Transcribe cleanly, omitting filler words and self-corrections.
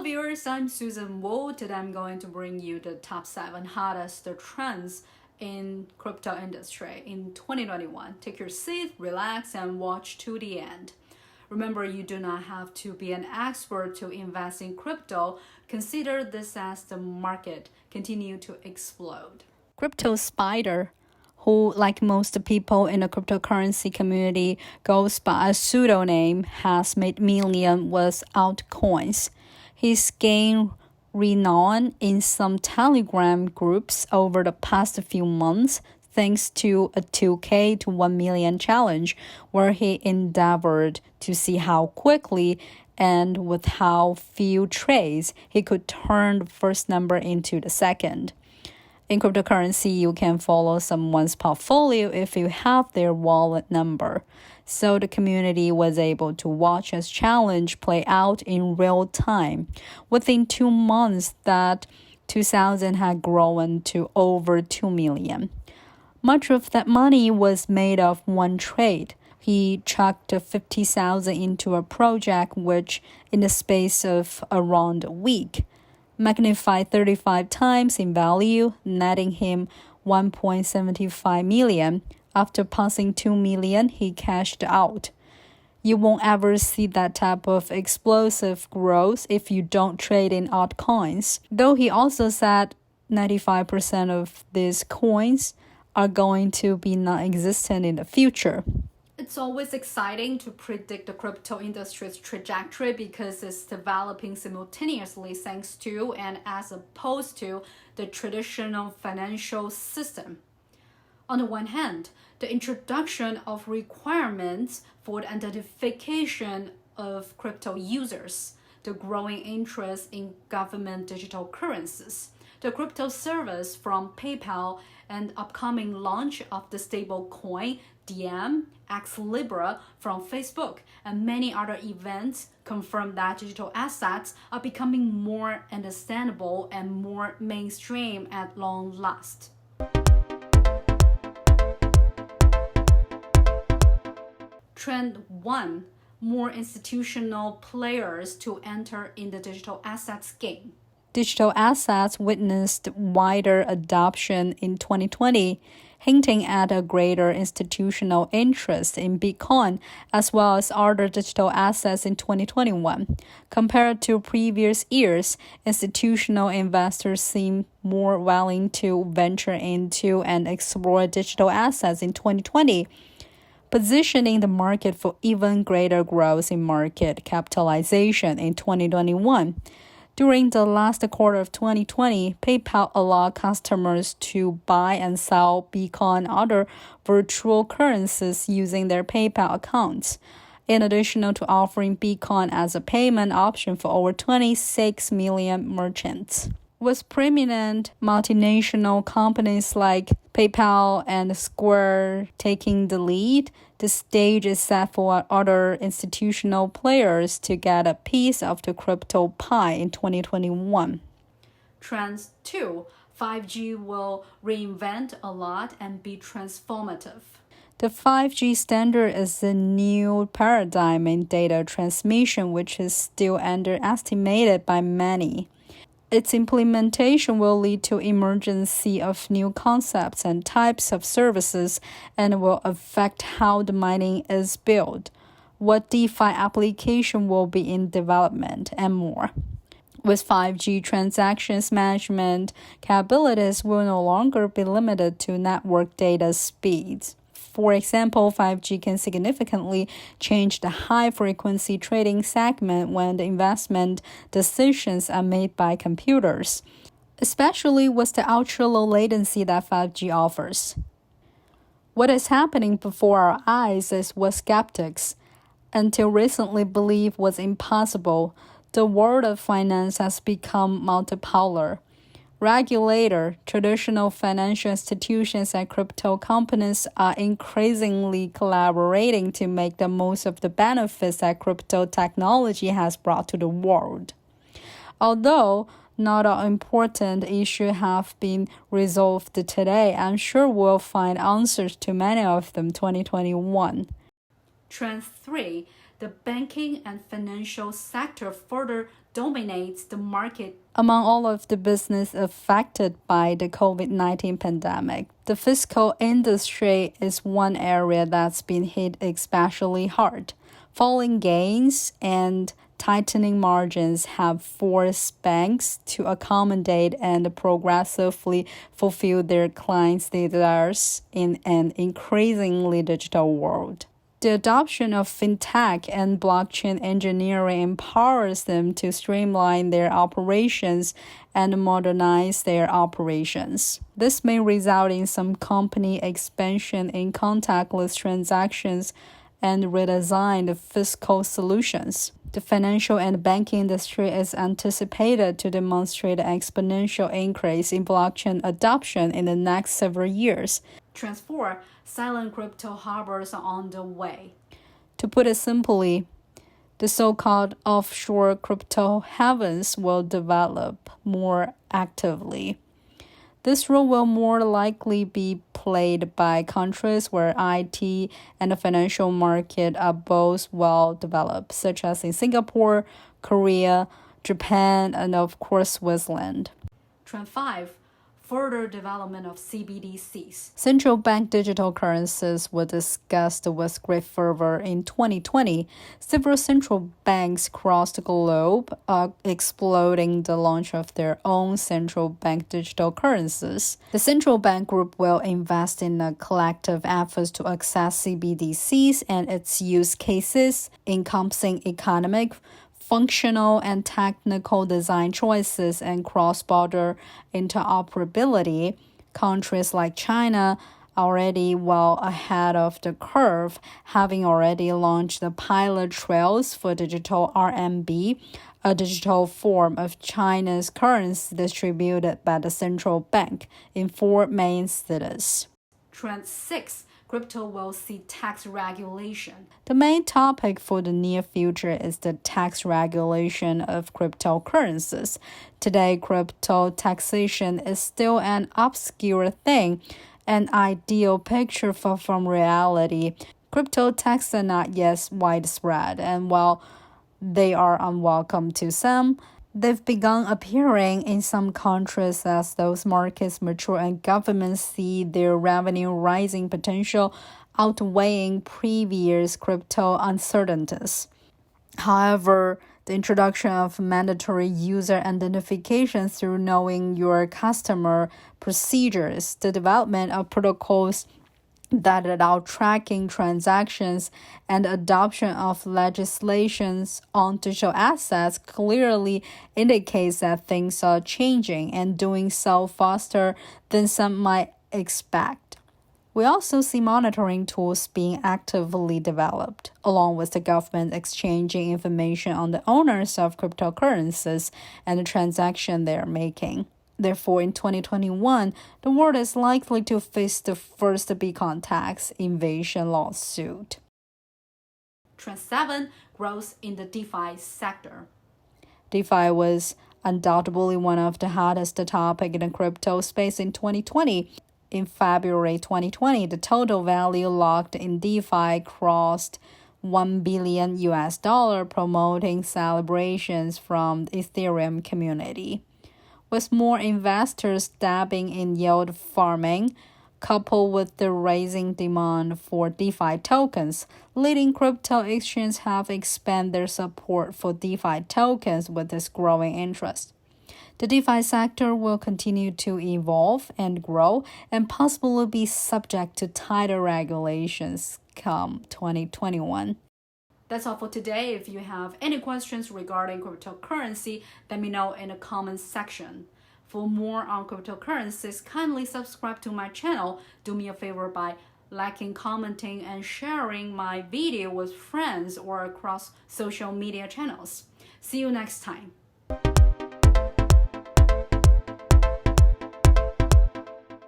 viewers, I'm Susan Wu. Today I'm going to bring you the top 7 hottest trends in crypto industry in 2021. Take your seat, relax, and watch to the end. Remember, you do not have to be an expert to invest in crypto. Consider this as the market continue to explode. Crypto Spider, who, like most people in the cryptocurrency community, goes by a pseudonym, has made millions with altcoins. He's gained renown in some Telegram groups over the past few months thanks to a 2K to 1 million challenge, where he endeavored to see how quickly and with how few trades he could turn the first number into the second. In cryptocurrency, you can follow someone's portfolio if you have their wallet number. So the community was able to watch his challenge play out in real time. Within 2 months, that 2,000 had grown to over 2 million. Much of that money was made of one trade. He chucked 50,000 into a project which, in the space of around a week, magnified 35 times in value, netting him 1.75 million. After passing 2 million, he cashed out. You won't ever see that type of explosive growth if you don't trade in altcoins. Though he also said 95% of these coins are going to be non-existent in the future. It's always exciting to predict the crypto industry's trajectory because it's developing simultaneously thanks to and as opposed to the traditional financial system. On the one hand, the introduction of requirements for the identification of crypto users, the growing interest in government digital currencies, the crypto service from PayPal, and upcoming launch of the stablecoin DM, X Libra from Facebook, and many other events confirm that digital assets are becoming more understandable and more mainstream at long last. Trend 1. More institutional players to enter in the digital assets game. Digital assets witnessed wider adoption in 2020, hinting at a greater institutional interest in Bitcoin as well as other digital assets in 2021. Compared to previous years, institutional investors seem more willing to venture into and explore digital assets in 2020. Positioning the market for even greater growth in market capitalization in 2021. During the last quarter of 2020, PayPal allowed customers to buy and sell Bitcoin and other virtual currencies using their PayPal accounts, in addition to offering Bitcoin as a payment option for over 26 million merchants. With prominent multinational companies like PayPal and Square taking the lead, the stage is set for other institutional players to get a piece of the crypto pie in 2021. Trend 2. 5G will reinvent a lot and be transformative. The 5G standard is a new paradigm in data transmission which is still underestimated by many. Its implementation will lead to emergence of new concepts and types of services and will affect how the mining is built, what DeFi application will be in development, and more. With 5G, transactions management capabilities will no longer be limited to network data speeds. For example, 5G can significantly change the high-frequency trading segment when the investment decisions are made by computers, especially with the ultra-low latency that 5G offers. What is happening before our eyes is what skeptics, until recently, believed was impossible. The world of finance has become multipolar. Regulator, traditional financial institutions, and crypto companies are increasingly collaborating to make the most of the benefits that crypto technology has brought to the world. Although not all important issues have been resolved today, I'm sure we'll find answers to many of them in 2021. Trend 3. The banking and financial sector further dominates the market. Among all of the business affected by the COVID-19 pandemic, the fiscal industry is one area that's been hit especially hard. Falling gains and tightening margins have forced banks to accommodate and progressively fulfill their clients' desires in an increasingly digital world. The adoption of fintech and blockchain engineering empowers them to streamline their operations and modernize their operations. This may result in some company expansion in contactless transactions and redesigned fiscal solutions. The financial and banking industry is anticipated to demonstrate an exponential increase in blockchain adoption in the next several years. Trend 4, silent crypto harbors are on the way. To put it simply, the so-called offshore crypto havens will develop more actively. This role will more likely be played by countries where IT and the financial market are both well developed, such as in Singapore, Korea, Japan, and of course Switzerland. Trend 5. Further development of CBDCs. Central bank digital currencies were discussed with great fervor in 2020. Several central banks across the globe are exploring the launch of their own central bank digital currencies. The central bank group will invest in a collective effort to access CBDCs and its use cases, encompassing economic, functional and technical design choices, and cross-border interoperability. Countries like China are already well ahead of the curve, having already launched the pilot trials for digital RMB, a digital form of China's currency distributed by the central bank in 4 main cities. Trend 6. Crypto will see tax regulation. The main topic for the near future is the tax regulation of cryptocurrencies. Today, crypto taxation is still an obscure thing, an ideal picture from reality. Crypto taxes are not yet widespread, and while they are unwelcome to some, they've begun appearing in some countries as those markets mature and governments see their revenue rising potential outweighing previous crypto uncertainties. However, the introduction of mandatory user identification through knowing your customer procedures, the development of protocols that allow tracking transactions, and adoption of legislations on digital assets clearly indicates that things are changing and doing so faster than some might expect. We also see monitoring tools being actively developed, along with the government exchanging information on the owners of cryptocurrencies and the transaction they are making. Therefore, in 2021, the world is likely to face the first Bitcoin tax invasion lawsuit. Trend 7. Growth in the DeFi sector. DeFi was undoubtedly one of the hottest topics in the crypto space in 2020. In February 2020, the total value locked in DeFi crossed $1 billion, promoting celebrations from the Ethereum community. With more investors dabbing in yield farming, coupled with the rising demand for DeFi tokens, leading crypto exchanges have expanded their support for DeFi tokens with this growing interest. The DeFi sector will continue to evolve and grow and possibly be subject to tighter regulations come 2021. That's all for today. If you have any questions regarding cryptocurrency, let me know in the comments section. For more on cryptocurrencies, kindly subscribe to my channel. Do me a favor by liking, commenting, and sharing my video with friends or across social media channels. See you next time.